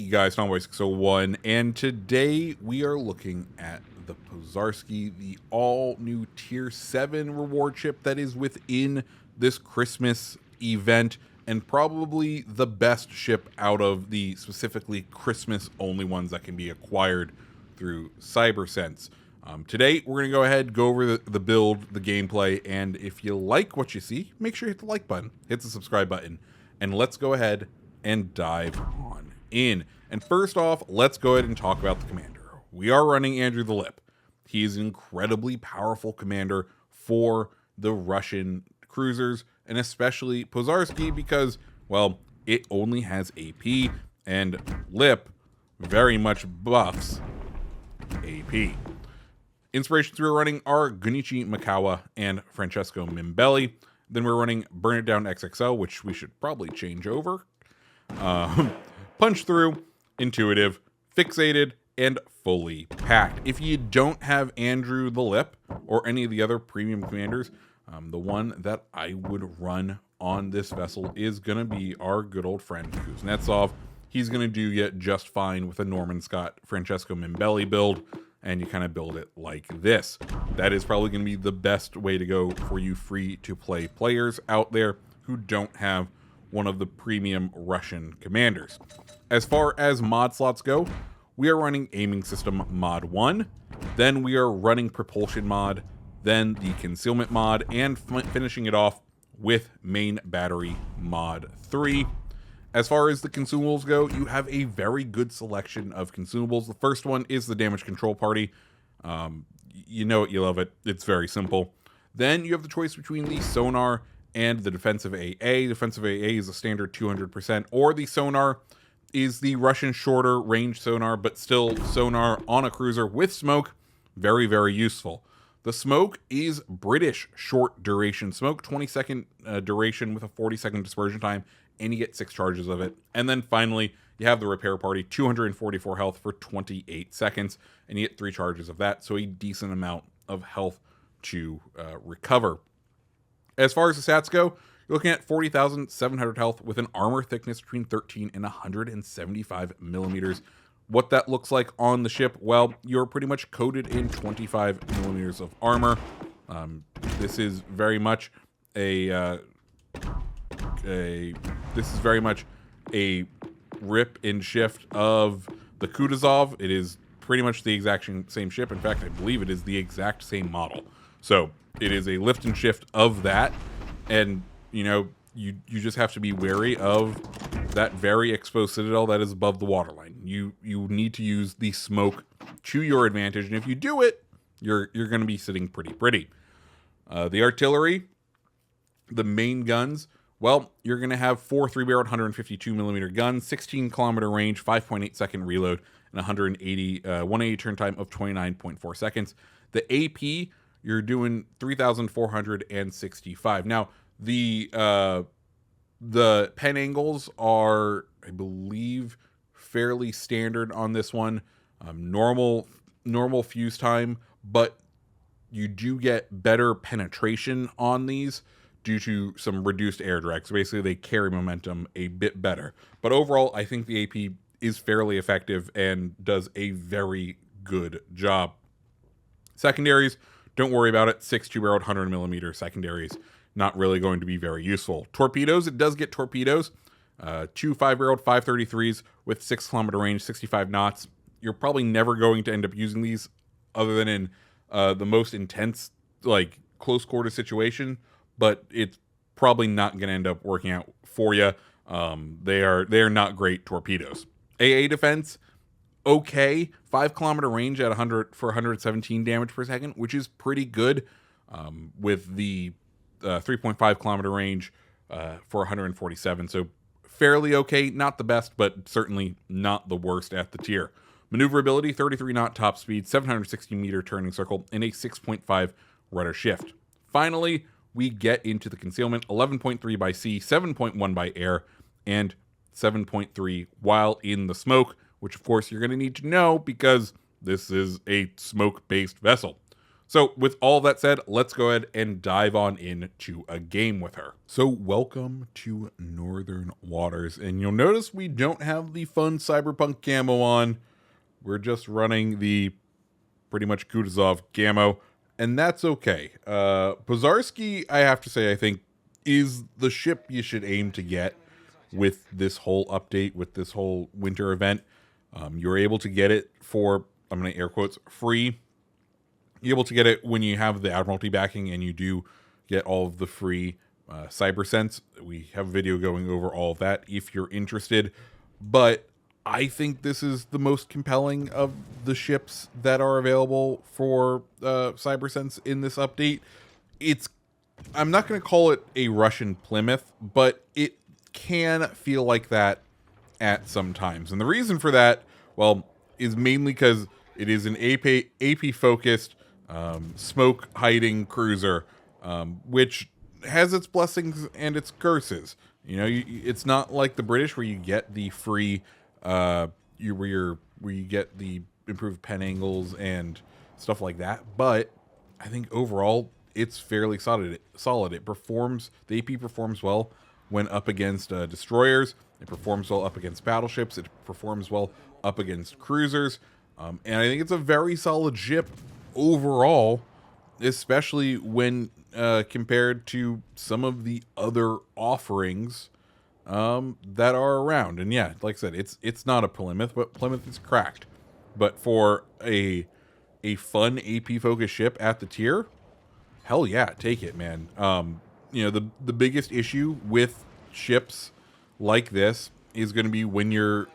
guys, Tomboy601, and today we are looking at the Pozharsky, the all-new Tier 7 reward chip that is within this Christmas event, and probably the best ship out of the specifically Christmas-only ones that can be acquired through CyberSense. Today, we're going to go ahead, go over the build, the gameplay, and if you like what you see, make sure you hit the like button, hit the subscribe button, and let's go ahead and dive on in. And first off, let's go ahead and talk about the commander. We are running Andrew the Lip. He is an incredibly powerful commander for the Russian cruisers, and especially Pozharsky because, well, it only has AP, and Lip very much buffs AP. Inspirations we're running are Gunichi Makawa and Francesco Mimbelli. Then we're running Burn It Down XXO, which we should probably change over. Punch Through, Intuitive, Fixated, and Fully Packed. If you don't have Andrew the Lip or any of the other premium commanders, the one that I would run on this vessel is going to be our good old friend Kuznetsov. He's going to do yet just fine with a Norman Scott Francesco Mimbelli build, and you kind of build it like this. That is probably going to be the best way to go for you free-to-play players out there who don't have one of the premium Russian commanders. As far as mod slots go, we are running Aiming System Mod 1, then we are running Propulsion Mod, then the Concealment Mod, and finishing it off with Main Battery Mod 3. As far as the consumables go, you have a very good selection of consumables. The first one is the Damage Control Party. You know it, you love it. It's very simple. Then you have the choice between the Sonar and the Defensive AA. Defensive AA is a standard 200%, or the Sonar is the Russian shorter range sonar, but still sonar on a cruiser with smoke. Very, very useful. The smoke is British short duration smoke, 20-second duration with a 40-second dispersion time, and you get 6 charges of it. And then finally, you have the Repair Party, 244 health for 28 seconds, and you get 3 charges of that, so a decent amount of health to recover. As far as the stats go, you're looking at 40,700 health with an armor thickness between 13 and 175 millimeters. What that looks like on the ship, well, you're pretty much coated in 25 millimeters of armor. This is very much a rip and shift of the Kutuzov. It is pretty much the exact same ship. In fact, I believe it is the exact same model. So it is a lift and shift of that, and you know, you just have to be wary of that very exposed citadel that is above the waterline. You need to use the smoke to your advantage, and if you do it, you're going to be sitting pretty. The artillery, the main guns, well, you're going to have 4 3-barreled 152 millimeter guns, 16 kilometer range, 5.8 second reload, and 180 turn time of 29.4 seconds. The AP, you're doing 3,465. Now, the pen angles are, I believe, fairly standard on this one. Normal fuse time, but you do get better penetration on these due to some reduced air drag. So basically, they carry momentum a bit better. But overall, I think the AP is fairly effective and does a very good job. Secondaries, don't worry about it. 6 2-barreled 100 millimeter secondaries, not really going to be very useful. Torpedoes, it does get torpedoes. 2 5-barreled 533s with 6 kilometer range, 65 knots. You're probably never going to end up using these other than in the most intense, like, close quarter situation, but it's probably not going to end up working out for you. They are not great torpedoes. AA defense, okay, 5 kilometer range at 100 for 117 damage per second, which is pretty good. With the 3.5 kilometer range for 147, so fairly okay. Not the best, but certainly not the worst at the tier. Maneuverability, 33 knot top speed, 760 meter turning circle, and a 6.5 rudder shift. Finally, we get into the concealment, 11.3 by sea, 7.1 by air, and 7.3 while in the smoke, which of course you're going to need to know because this is a smoke-based vessel. So with all that said, let's go ahead and dive on into a game with her. So welcome to Northern Waters, and you'll notice we don't have the fun cyberpunk camo on. We're just running the pretty much Kutuzov camo, and that's okay. Pozharsky, I have to say, I think is the ship you should aim to get with this whole update, with this whole winter event. You're able to get it for, I'm going to air quotes, free. You're able to get it when you have the Admiralty backing, and you do get all of the free cyber sense. We have a video going over all of that if you're interested. But I think this is the most compelling of the ships that are available for cyber sense in this update. I'm not going to call it a Russian Plymouth, but it can feel like that at some times. And the reason for that, well, is mainly because it is an AP focused smoke hiding cruiser, which has its blessings and its curses. You know, it's not like the British where you get the free, where you get the improved pen angles and stuff like that. But I think overall it's fairly solid. It performs. The AP performs well when up against destroyers. It performs well up against battleships. It performs well up against cruisers. And I think it's a very solid ship overall, especially when compared to some of the other offerings that are around. And yeah, like I said, it's not a Plymouth, but Plymouth is cracked. But for a fun AP focused ship at the tier, hell yeah, take it, man. You know, the biggest issue with ships like this is going to be when your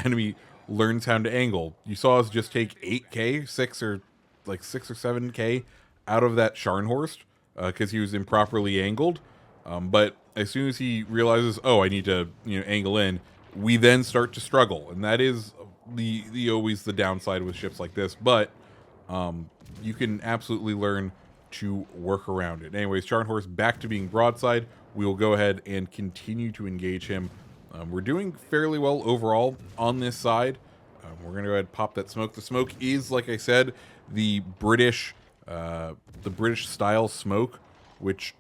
enemy learns how to angle. You saw us just take 8k, 6 or 7k out of that Scharnhorst because he was improperly angled. But as soon as he realizes, oh, I need to angle in, we then start to struggle, and that is the always the downside with ships like this. But you can absolutely learn to work around it. Anyways, Scharnhorst back to being broadside. We will go ahead and continue to engage him. We're doing fairly well overall on this side. We're going to go ahead and pop that smoke. The smoke is, like I said, the British style smoke, which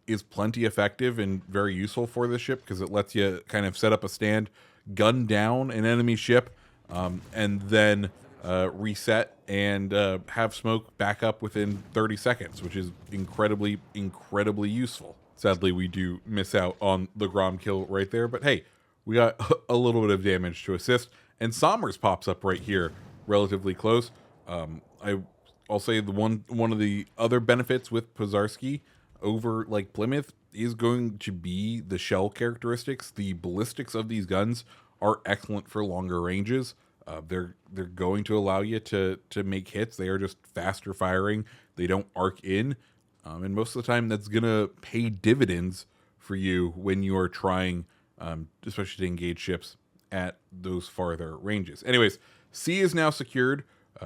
is plenty effective and very useful for this ship because it lets you kind of set up a stand, gun down an enemy ship, and then reset and have smoke back up within 30 seconds, which is incredibly useful. Sadly, we do miss out on the Grom kill right there, but hey, we got a little bit of damage to assist. And Sommers pops up right here, relatively close. I'll say one of the other benefits with Pozharsky over like Plymouth is going to be the shell characteristics. The ballistics of these guns are excellent for longer ranges. They're going to allow you to make hits. They are just faster firing. They don't arc in. And most of the time, that's going to pay dividends for you when you are trying, especially to engage ships at those farther ranges. Anyways, C is now secured.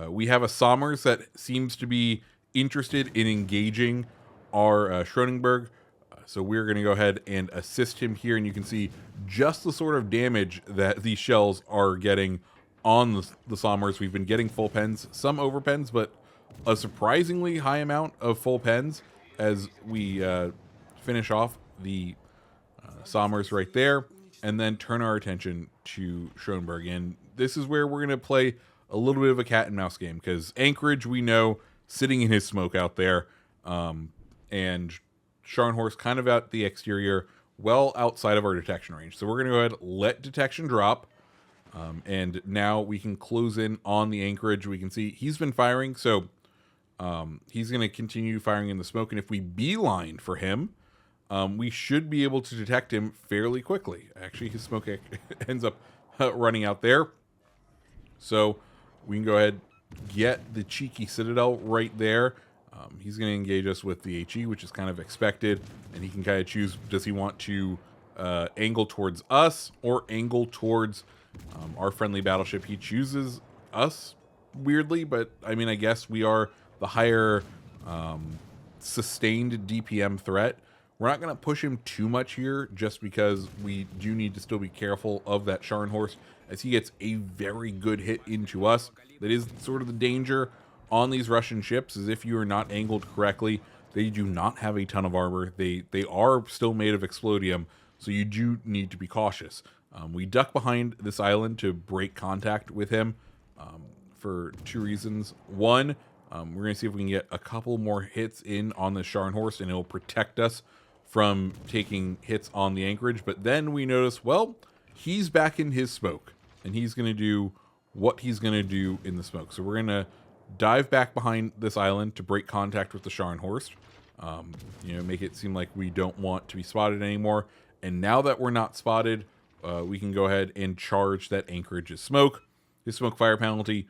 We have a Sommers that seems to be interested in engaging our Schronenberg. So we're going to go ahead and assist him here. And you can see just the sort of damage that these shells are getting on the Sommers. We've been getting full pens, some over pens, but a surprisingly high amount of full pens as we finish off the Sommers right there, and then turn our attention to Schronenberg. And this is where we're going to play a little bit of a cat and mouse game, because Anchorage, we know, sitting in his smoke out there, and Scharnhorst kind of out the exterior, well outside of our detection range. So we're going to go ahead, let detection drop, and now we can close in on the Anchorage. We can see he's been firing, so he's going to continue firing in the smoke, and if we beeline for him, we should be able to detect him fairly quickly. Actually, his smoke ends up running out there, so we can go ahead, get the cheeky Citadel right there. He's going to engage us with the HE, which is kind of expected, and he can kind of choose, does he want to angle towards us or angle towards our friendly battleship? He chooses us, weirdly, but I mean, I guess we are the higher sustained DPM threat. We're not going to push him too much here, just because we do need to still be careful of that Scharnhorst, as he gets a very good hit into us. That is sort of the danger on these Russian ships is if you are not angled correctly, they do not have a ton of armor. They are still made of explodium, so you do need to be cautious. We duck behind this island to break contact with him for two reasons. One, we're going to see if we can get a couple more hits in on the Scharnhorst, and it'll protect us from taking hits on the anchorage. But then we notice, well, he's back in his smoke, and he's going to do what he's going to do in the smoke. So we're going to dive back behind this island to break contact with the Scharnhorst. Make it seem like we don't want to be spotted anymore. And now that we're not spotted, we can go ahead and charge that anchorage's smoke. His smoke fire penalty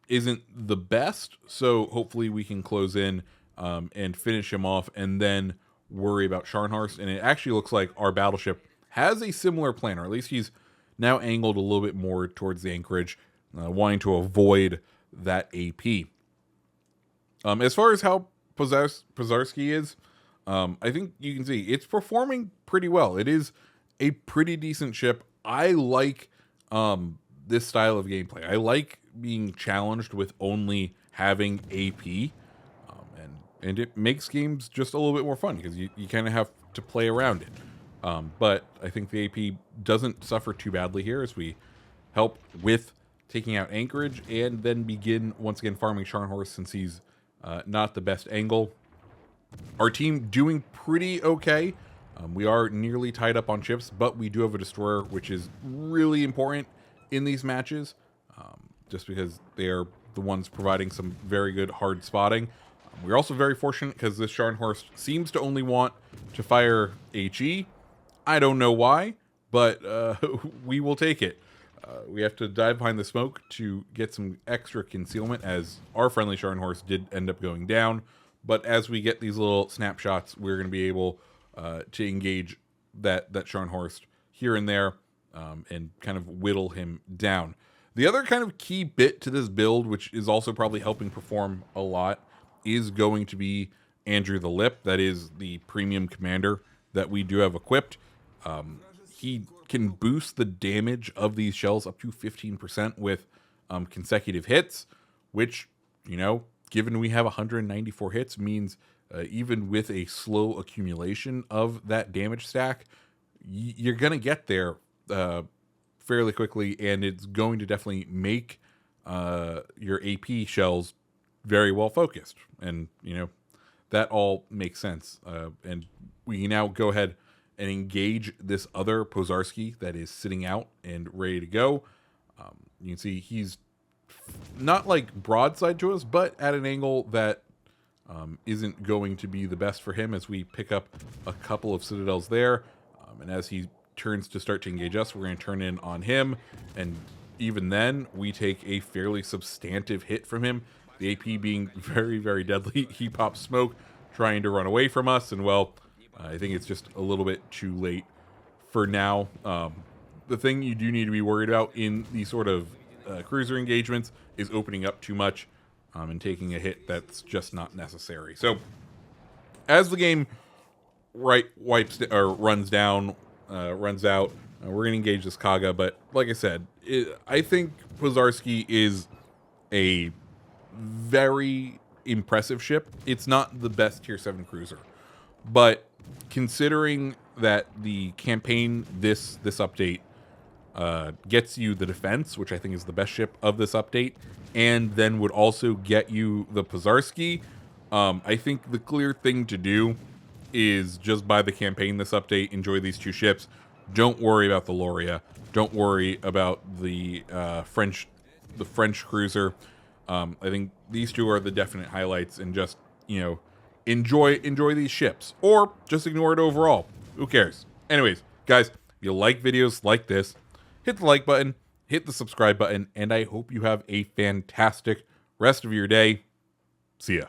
isn't the best, so hopefully we can close in and finish him off and then worry about Scharnhorst. And it actually looks like our battleship has a similar plan, or at least he's now angled a little bit more towards the anchorage, wanting to avoid that AP. As far as how Pozharsky is, I think you can see it's performing pretty well. It is a pretty decent ship. I like this style of gameplay. I like being challenged with only having AP, and it makes games just a little bit more fun because you kind of have to play around it. But I think the AP doesn't suffer too badly here as we help with taking out anchorage and then begin once again farming Scharnhorst since he's not the best angle. Our team doing pretty okay. We are nearly tied up on ships, but we do have a destroyer, which is really important in these matches, just because they are the ones providing some very good hard spotting. We're also very fortunate because this Scharnhorst seems to only want to fire HE. I don't know why, but we will take it. We have to dive behind the smoke to get some extra concealment, as our friendly Scharnhorst did end up going down. But as we get these little snapshots, we're going to be able to engage that Scharnhorst here and there and kind of whittle him down. The other kind of key bit to this build, which is also probably helping perform a lot, is going to be Andrew the Lip. That is the premium commander that we do have equipped. He can boost the damage of these shells up to 15% with consecutive hits, which, given we have 194 hits, means even with a slow accumulation of that damage stack, you're going to get there fairly quickly, and it's going to definitely make your AP shells very well focused. And, that all makes sense. And we can now go ahead and engage this other Pozharsky that is sitting out and ready to go. You can see he's not like broadside to us, but at an angle that isn't going to be the best for him as we pick up a couple of citadels there. And as he turns to start to engage us, we're going to turn in on him. And even then, we take a fairly substantive hit from him. The AP being very, very deadly. He pops smoke, trying to run away from us. And, well, I think it's just a little bit too late for now. The thing you do need to be worried about in these sort of cruiser engagements is opening up too much and taking a hit that's just not necessary. So as the game runs out, we're going to engage this Kaga. But like I said, I think Pozharsky is a very impressive ship. It's not the best tier 7 cruiser, but considering that the campaign this update gets you the defense, which I think is the best ship of this update, and then would also get you the Pozharsky, I think the clear thing to do is just buy the campaign this update, enjoy these two ships. Don't worry about the Loria. Don't worry about the French cruiser. I think these two are the definite highlights, and just, enjoy these ships, or just ignore it overall. Who cares? Anyways, guys, if you like videos like this, hit the like button, hit the subscribe button, and I hope you have a fantastic rest of your day. See ya.